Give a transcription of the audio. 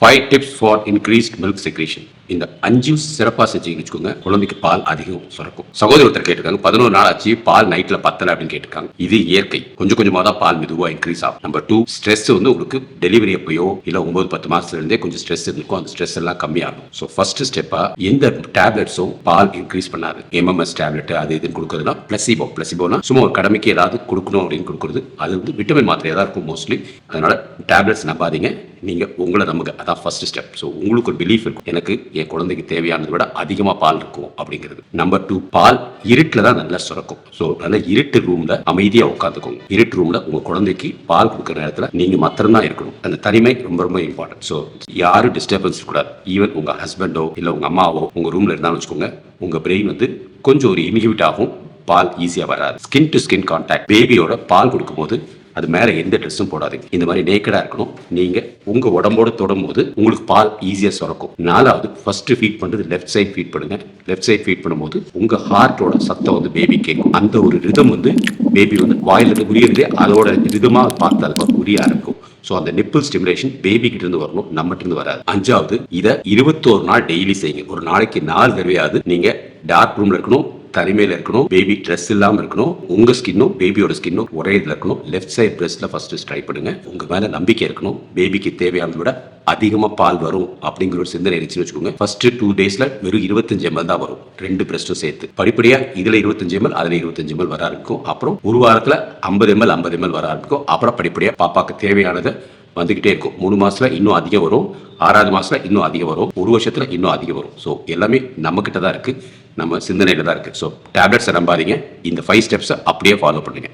5 tips for increased milk secretion. இந்த 5 சிறப்பா செஞ்சு வச்சுக்கோங்க, குழந்தைக்கு பால் அதிகம் சுரக்கும். சகோதரி ஒருத்தர் கேட்டிருக்காங்க, 11 நாள் ஆச்சு பால் நைட்ல பத்தல அப்படின்னு கேட்டிருக்காங்க. இது இயற்கை, கொஞ்சம் கொஞ்சமா தான் பால் மெதுவா இன்க்ரீஸ் ஆகும். நம்பர் 2, ஸ்ட்ரெஸ் வந்து உங்களுக்கு டெலிவரி அப்பயோ இல்ல 9-10 மாசத்துல இருந்தே கொஞ்சம் ஸ்ட்ரெஸ் இருக்கும், அந்த ஸ்ட்ரெஸ் எல்லாம் கம்மியாகும். ஸோ ஃபர்ஸ்ட் ஸ்டெப்பா எந்த டேப்லெட்ஸும் பால் இன்க்ரீஸ் பண்ணாது. எம்எம்எஸ் டேப்லெட் அது இதுன்னு கொடுக்கறதுனா பிளசிபோனா சும்மா ஒரு கடமைக்கு ஏதாவது கொடுக்கணும் அப்படின்னு கொடுக்குறது. அது வந்து விட்டமின் மாத்திரையா தான் இருக்கும் மோஸ்ட்லி. அதனால டேப்லெட்ஸ் நம்பாதீங்க, நீங்க உங்களை நம்புங்க. அதான் ஃபர்ஸ்ட் ஸ்டெப். ஸோ உங்களுக்கு ஒரு பிலீஃப் இருக்கும், எனக்கு என் குழந்தைக்கு தேவையானதை விட அதிகமாக பால் இருக்கும் அப்படிங்கிறது. நம்பர் 2, பால் இருட்டில் தான் நல்லா சுரக்கும். ஸோ நல்ல இருட்டு ரூம்ல அமைதியாக உட்காந்துக்கோங்க. இருட்டு ரூம்ல உங்க குழந்தைக்கு பால் கொடுக்குற நேரத்தில் நீங்க மாத்திரம் தான் இருக்கணும். அந்த தனிமை ரொம்ப ரொம்ப இம்பார்ட்டன்ட். ஸோ யாரும் டிஸ்டர்பன்ஸ் கூடாது. ஈவன் உங்க ஹஸ்பண்டோ இல்லை உங்க அம்மாவோ உங்க ரூம்ல இருந்தாலும் வச்சுக்கோங்க, உங்க பிரெயின் வந்து கொஞ்சம் ஒரு இன்ஹிபிட் ஆகும், பால் ஈஸியாக வராது. Skin to skin contact. பேபியோட பால் கொடுக்கும்போது அது மேலே எந்த ட்ரெஸ்ஸும் போடாதீங்க. இந்த மாதிரி நேக்கடா இருக்கணும். நீங்க உங்க உடம்போட தொடும் போது உங்களுக்கு பால் ஈஸியா சுரக்கும். 4வது, ஃபர்ஸ்ட் ஃபீட் பண்றது லெஃப்ட் சைட் ஃபீட் பண்ணுங்க. லெஃப்ட் சைட் ஃபீட் பண்ணும்போது உங்க ஹார்ட்டோட சத்தம் வந்து பேபி கேட்கும். அந்த ஒரு ரிதம் வந்து பேபி வந்து வாயிலிருந்து உரியது, அதோட ரிதமா பார்த்து அது உரிய ஆரம்பிக்கும். ஸோ அந்த நிப்பிள் ஸ்டிமுலேஷன் பேபி கிட்ட இருந்து வரணும், நம்மகிட்ட இருந்து வராது. 5வது, இதை 21 நாள் டெய்லி செய்யுங்க. ஒரு நாளைக்கு 4 தடவையாவது நீங்க டார்க் ரூம்ல இருக்கணும், தனிமையில இருக்கணும், பேபி ட்ரெஸ் இல்லாம இருக்கணும், உங்க ஸ்கின்னும் பேபியோட ஸ்கின்னும் ஒரே இதுல இருக்கணும். லெஃப்ட் சைட் பிரஸ்ட்ல ஃபர்ஸ்ட் ட்ரை பண்ணுங்க. உங்க மேல நம்பிக்கை இருக்கணும், பேபிக்கு தேவையானதை விட அதிகமா பால் வரும் அப்படிங்கிற ஒரு சிந்தனை இருந்துச்சுன்னு வச்சுக்கோங்க. ஃபர்ஸ்ட் 2 டேஸ்ல வெறும் 25 ml தான் வரும், 2 பிரஸ்ட்டும் சேர்த்து. படிப்படியா இதுல 25 ml அதுல 25 ml வர ஆரம்பிக்கும். அப்புறம் ஒரு வாரத்துல 50 ml வர ஆரம்பிக்கும். அப்புறம் படிப்படியா பாப்பாக்கு தேவையானதை வந்துகிட்டே இருக்கும். 3 மாசத்துல இன்னும் அதிகம் வரும், 6வது மாசத்துல இன்னும் அதிகம் வரும், 1 வருஷத்துல இன்னும் அதிகம் வரும். ஸோ எல்லாமே நம்ம கிட்ட தான் இருக்கு, நம்ம சிந்தனையில தான் இருக்கு. ஸோ டேப்லெட்ஸை நம்பாதீங்க, இந்த 5 ஸ்டெப்ஸை அப்படியே ஃபாலோ பண்ணுங்க.